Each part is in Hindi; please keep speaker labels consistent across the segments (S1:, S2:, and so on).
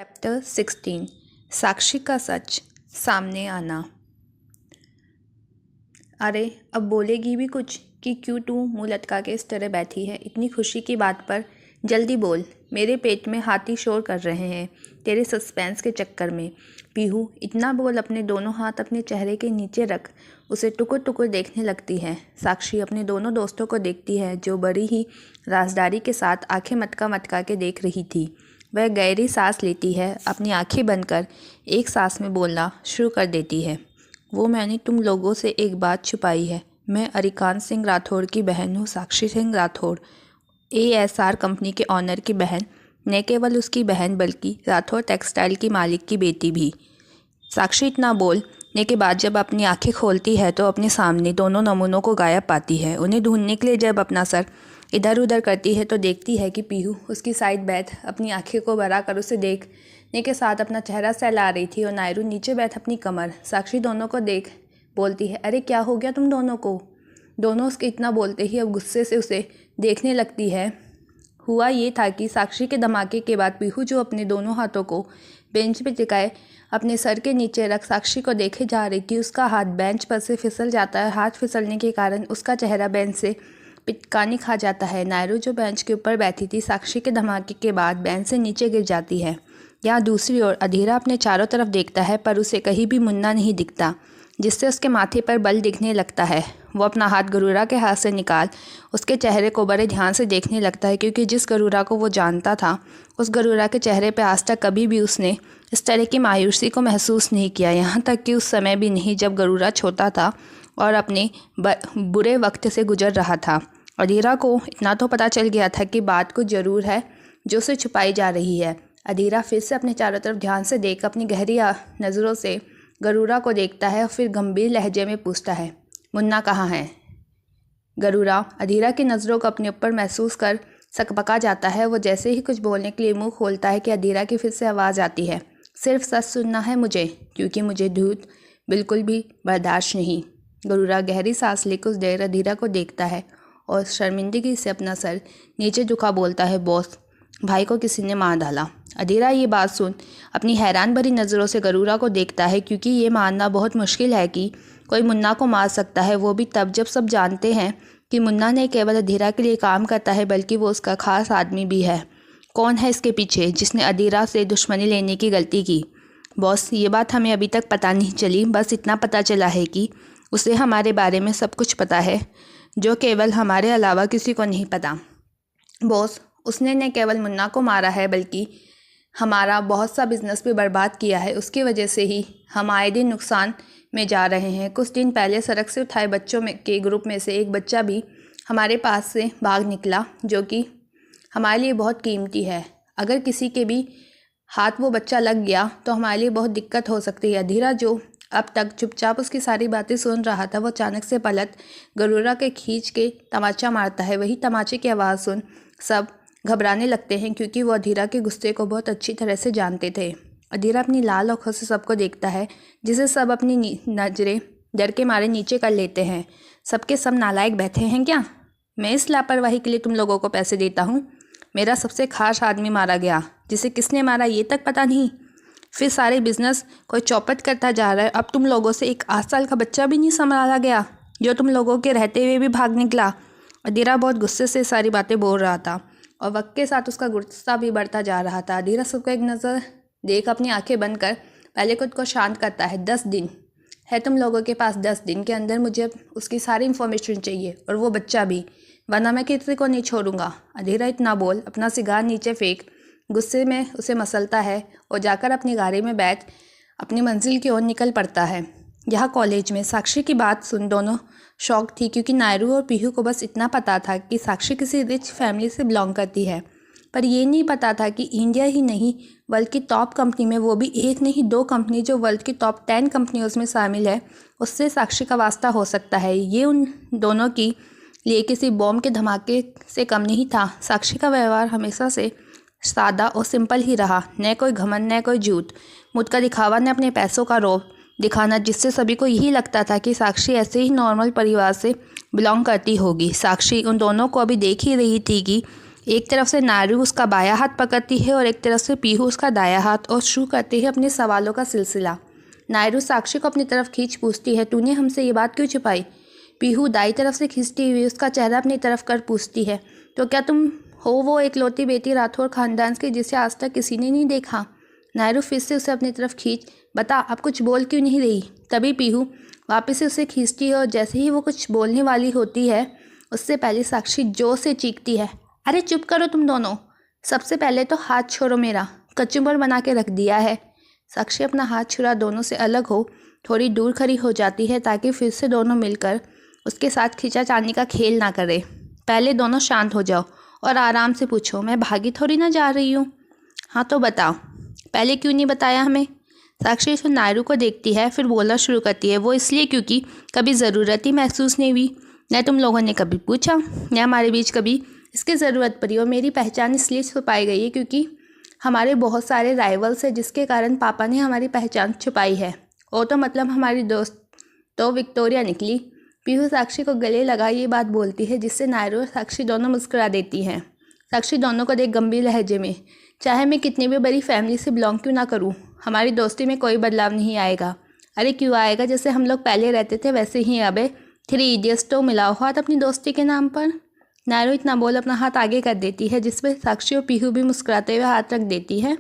S1: चैप्टर 16 साक्षी का सच सामने आना। अरे अब बोलेगी भी कुछ कि क्यों तू मुँह लटका के इस तरह बैठी है? इतनी खुशी की बात पर जल्दी बोल। मेरे पेट में हाथी शोर कर रहे हैं तेरे सस्पेंस के चक्कर में। पीहू इतना बोल अपने दोनों हाथ अपने चेहरे के नीचे रख उसे टुकुर टुकुर देखने लगती है। साक्षी अपने दोनों दोस्तों को देखती है जो बड़ी ही राजदारी के साथ आंखें मटका मटका के देख रही थी। वह गहरी सांस लेती है, अपनी आंखें बंद कर एक सांस में बोलना शुरू कर देती है। वो मैंने तुम लोगों से एक बात छुपाई है। मैं अरिकान सिंह राठौड़ की बहन हूँ, साक्षी सिंह राठौड़, ASR कंपनी के ऑनर की बहन। न केवल उसकी बहन बल्कि राठौड़ टेक्सटाइल की मालिक की बेटी भी। साक्षी इतना बोलने के बाद जब अपनी आंखें खोलती है तो अपने सामने दोनों नमूनों को गायब पाती है। उन्हें ढूंढने के लिए जब अपना सर इधर उधर करती है तो देखती है कि पीहू उसकी साइड बैठ अपनी आंखें को भरा कर उसे देखने के साथ अपना चेहरा सहला रही थी और नायरू नीचे बैठ अपनी कमर। साक्षी दोनों को देख बोलती है, अरे क्या हो गया तुम दोनों को? दोनों उसके इतना बोलते ही अब गुस्से से उसे देखने लगती है। हुआ ये था कि साक्षी के धमाके के बाद पीहू जो अपने दोनों हाथों को बेंच पे टिकाए अपने सर के नीचे रख साक्षी को देखे जा रही थी, उसका हाथ बेंच पर से फिसल जाता है। हाथ फिसलने के कारण उसका चेहरा बेंच से पिटकानी खा जाता है। नायरू जो बेंच के ऊपर बैठी थी साक्षी के धमाके के बाद बेंच से नीचे गिर जाती है। यहाँ दूसरी ओर अधीरा अपने चारों तरफ देखता है पर उसे कहीं भी मुन्ना नहीं दिखता, जिससे उसके माथे पर बल दिखने लगता है। वो अपना हाथ गरूरा के हाथ से निकाल उसके चेहरे को बड़े ध्यान से देखने लगता है, क्योंकि जिस गरूरा को वो जानता था उस गरूरा के चेहरे पर आज तक कभी भी उसने इस तरह की मायूसी को महसूस नहीं किया। यहाँ तक कि उस समय भी नहीं जब गरूरा छोटा था और अपने बुरे वक्त से गुजर रहा था। अधीरा को इतना तो पता चल गया था कि बात कुछ ज़रूर है जो उसे छुपाई जा रही है। अधीरा फिर से अपने चारों तरफ ध्यान से देख अपनी गहरी नज़रों से गरूरा को देखता है और फिर गंभीर लहजे में पूछता है, मुन्ना कहाँ है? गरूरा अधीरा की नज़रों को अपने ऊपर महसूस कर सकपका जाता है। वो जैसे ही कुछ बोलने के लिए मुंह खोलता है कि अधीरा की फिर से आवाज़ आती है, सिर्फ सच सुनना है मुझे, क्योंकि मुझे झूठ बिल्कुल भी बर्दाश्त नहीं। गरूरा गहरी सांस लेकर कुछ देर अधीरा को देखता है और शर्मिंदगी से अपना सर नीचे झुका बोलता है, बॉस भाई को किसी ने मार डाला। अधीरा ये बात सुन अपनी हैरान भरी नज़रों से गरूरा को देखता है, क्योंकि ये मानना बहुत मुश्किल है कि कोई मुन्ना को मार सकता है, वो भी तब जब सब जानते हैं कि मुन्ना ने केवल अधीरा के लिए काम करता है बल्कि वो उसका खास आदमी भी है। कौन है इसके पीछे जिसने अधीरा से दुश्मनी लेने की गलती की? बॉस ये बात हमें अभी तक पता नहीं चली, बस इतना पता चला है कि उसे हमारे बारे में सब कुछ पता है जो केवल हमारे अलावा किसी को नहीं पता। बॉस उसने न केवल मुन्ना को मारा है बल्कि हमारा बहुत सा बिजनेस भी बर्बाद किया है। उसकी वजह से ही हम आए दिन नुकसान में जा रहे हैं। कुछ दिन पहले सड़क से उठाए बच्चों में के ग्रुप में से एक बच्चा भी हमारे पास से भाग निकला, जो कि हमारे लिए बहुत कीमती है। अगर किसी के भी हाथ वो बच्चा लग गया तो हमारे लिए बहुत दिक्कत हो सकती है। अधीरा जो अब तक चुपचाप उसकी सारी बातें सुन रहा था, वो अचानक से पलट गरूरा के खींच के तमाचा मारता है। वही तमाचे की आवाज़ सुन सब घबराने लगते हैं, क्योंकि वो अधीरा के गुस्से को बहुत अच्छी तरह से जानते थे। अधीरा अपनी लाल आंखों से सबको देखता है, जिसे सब अपनी नज़रें डर के मारे नीचे कर लेते हैं। सबके सब नालायक बैठे हैं क्या? मैं इस लापरवाही के लिए तुम लोगों को पैसे देता हूँ? मेरा सबसे खास आदमी मारा गया, जिसे किसने मारा ये तक पता नहीं। फिर सारे बिजनेस कोई चौपट करता जा रहा है। अब तुम लोगों से एक 8 साल का बच्चा भी नहीं संभाला गया, जो तुम लोगों के रहते हुए भी भाग निकला। अधीरा बहुत गुस्से से सारी बातें बोल रहा था और वक्त के साथ उसका गुस्सा भी बढ़ता जा रहा था। अधीरा सबको एक नज़र देख अपनी आंखें बंद कर पहले खुद को शांत करता है। 10 दिन है तुम लोगों के पास, 10 दिन के अंदर मुझे उसकी सारी इन्फॉर्मेशन चाहिए और वो बच्चा भी, वरना मैं किसी को नहीं छोड़ूंगा। अधीरा इतना बोल अपना सिगार नीचे फेंक गुस्से में उसे मसलता है और जाकर अपनी गाड़ी में बैठ अपनी मंजिल की ओर निकल पड़ता है। यहाँ कॉलेज में साक्षी की बात सुन दोनों शॉक थी, क्योंकि नायरू और पीहू को बस इतना पता था कि साक्षी किसी रिच फैमिली से बिलोंग करती है, पर ये नहीं पता था कि इंडिया ही नहीं बल्कि टॉप कंपनी में, वो भी एक नहीं 2 कंपनी जो वर्ल्ड की टॉप 10 कंपनियों में शामिल है, उससे साक्षी का वास्ता हो सकता है। ये उन दोनों की लिए किसी बॉम्ब के धमाके से कम नहीं था। साक्षी का व्यवहार हमेशा से सादा और सिंपल ही रहा, न कोई घमंड न कोई झूठ, मुझ का दिखावा न अपने पैसों का रौब दिखाना, जिससे सभी को यही लगता था कि साक्षी ऐसे ही नॉर्मल परिवार से बिलोंग करती होगी। साक्षी उन दोनों को अभी देख ही रही थी कि एक तरफ से नायरू उसका बायां हाथ पकड़ती है और एक तरफ से पीहू उसका दायां हाथ, और शुरू करती है अपने सवालों का सिलसिला। नायरू साक्षी को अपनी तरफ खींच पूछती है, तूने हमसे ये बात क्यों छिपाई? पीहू दाई तरफ से खींचती हुई उसका चेहरा अपनी तरफ कर पूछती है, तो क्या तुम हो वो एकलौती बेटी राठौर खानदान की जिसे आज तक किसी ने नहीं देखा? नायरू फिर से उसे अपनी तरफ खींच, बता अब कुछ बोल क्यों नहीं रही? तभी पीहू वापस से उसे खींचती है और जैसे ही वो कुछ बोलने वाली होती है उससे पहले साक्षी जोर से चीखती है, अरे चुप करो तुम दोनों, सबसे पहले तो हाथ छोड़ो मेरा, कचुम्बर बना के रख दिया है। साक्षी अपना हाथ छुड़ा दोनों से अलग हो थोड़ी दूर खड़ी हो जाती है ताकि फिर से दोनों मिलकर उसके साथ खींचातानी का खेल ना करे। पहले दोनों शांत हो जाओ और आराम से पूछो, मैं भागी थोड़ी ना जा रही हूँ। हाँ तो बताओ, पहले क्यों नहीं बताया हमें? साक्षी फिर नायरू को देखती है, फिर बोलना शुरू करती है, वो इसलिए क्योंकि कभी ज़रूरत ही महसूस नहीं हुई, न तुम लोगों ने कभी पूछा, न हमारे बीच कभी इसकी ज़रूरत पड़ी। और मेरी पहचान इसलिए छुपाई गई है क्योंकि हमारे बहुत सारे राइवल्स हैं, जिसके कारण पापा ने हमारी पहचान छुपाई है। और तो मतलब हमारी दोस्त तो विक्टोरिया निकली। पीहू साक्षी को गले लगा ये बात बोलती है, जिससे नायरू और साक्षी दोनों मुस्कुरा देती हैं। साक्षी दोनों को देख गंभीर लहजे में, चाहे मैं कितनी भी बड़ी फैमिली से बिलोंग क्यों ना करूं, हमारी दोस्ती में कोई बदलाव नहीं आएगा। अरे क्यों आएगा, जैसे हम लोग पहले रहते थे वैसे ही। अबे 3 इडियट्स तो मिलाओ हाथ अपनी दोस्ती के नाम पर। नायरू इतना बोल अपना हाथ आगे कर देती है, जिस पर साक्षी और पीहू भी मुस्कुराते हुए हाथ रख देती है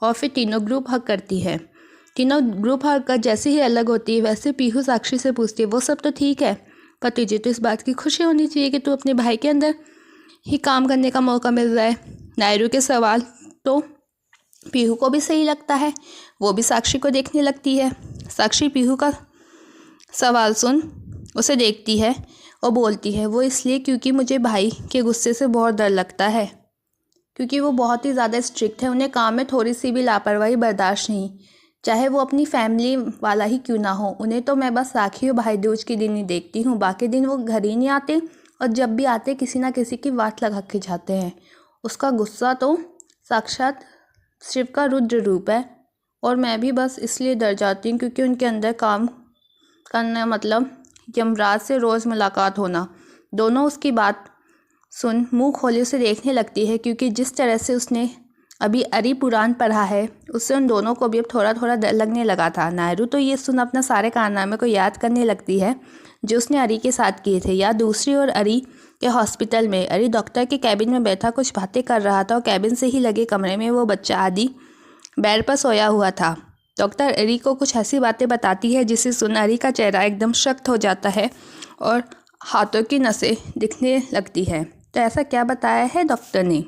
S1: और फिर तीनों ग्रुप हग करती है। तीनों ग्रुप हग कर जैसे ही अलग होती है वैसे पीहू साक्षी से पूछती है, वो सब तो ठीक है पर तुझे तो इस बात की खुशी होनी चाहिए कि तू अपने भाई के अंदर ही काम करने का मौका मिल रहा है। नायरू के सवाल तो पीहू को भी सही लगता है, वो भी साक्षी को देखने लगती है। साक्षी पीहू का सवाल सुन उसे देखती है और बोलती है, वो इसलिए क्योंकि मुझे भाई के गुस्से से बहुत डर लगता है, क्योंकि वो बहुत ही ज़्यादा स्ट्रिक्ट है, उन्हें काम में थोड़ी सी भी लापरवाही बर्दाश्त नहीं, चाहे वो अपनी फैमिली वाला ही क्यों ना हो। उन्हें तो मैं बस राखी और भाई दूज के दिन ही देखती हूँ, बाकी दिन वो घर ही नहीं आते और जब भी आते किसी ना किसी की वाट लगा के जाते हैं। उसका गुस्सा तो साक्षात शिव का रुद्र रूप है और मैं भी बस इसलिए डर जाती हूँ क्योंकि उनके अंदर काम करना मतलब यमराज से रोज़ मुलाकात होना। दोनों उसकी बात सुन मुंह खोले उसे देखने लगती है, क्योंकि जिस तरह से उसने अभी अरी पुराण पढ़ा है उससे उन दोनों को भी अब थोड़ा थोड़ा डर लगने लगा था। नायरू तो ये सुन अपना सारे कारनामे को याद करने लगती है जो उसने अरी के साथ किए थे। या दूसरी ओर अरी के हॉस्पिटल में अरी डॉक्टर के कैबिन में बैठा कुछ बातें कर रहा था और कैबिन से ही लगे कमरे में वो बच्चा आदि बेड पर सोया हुआ था। डॉक्टर अरी को कुछ ऐसी बातें बताती है जिसे सुन अरी का चेहरा एकदम सख्त हो जाता है और हाथों की नसें दिखने लगती है। तो ऐसा क्या बताया है डॉक्टर ने?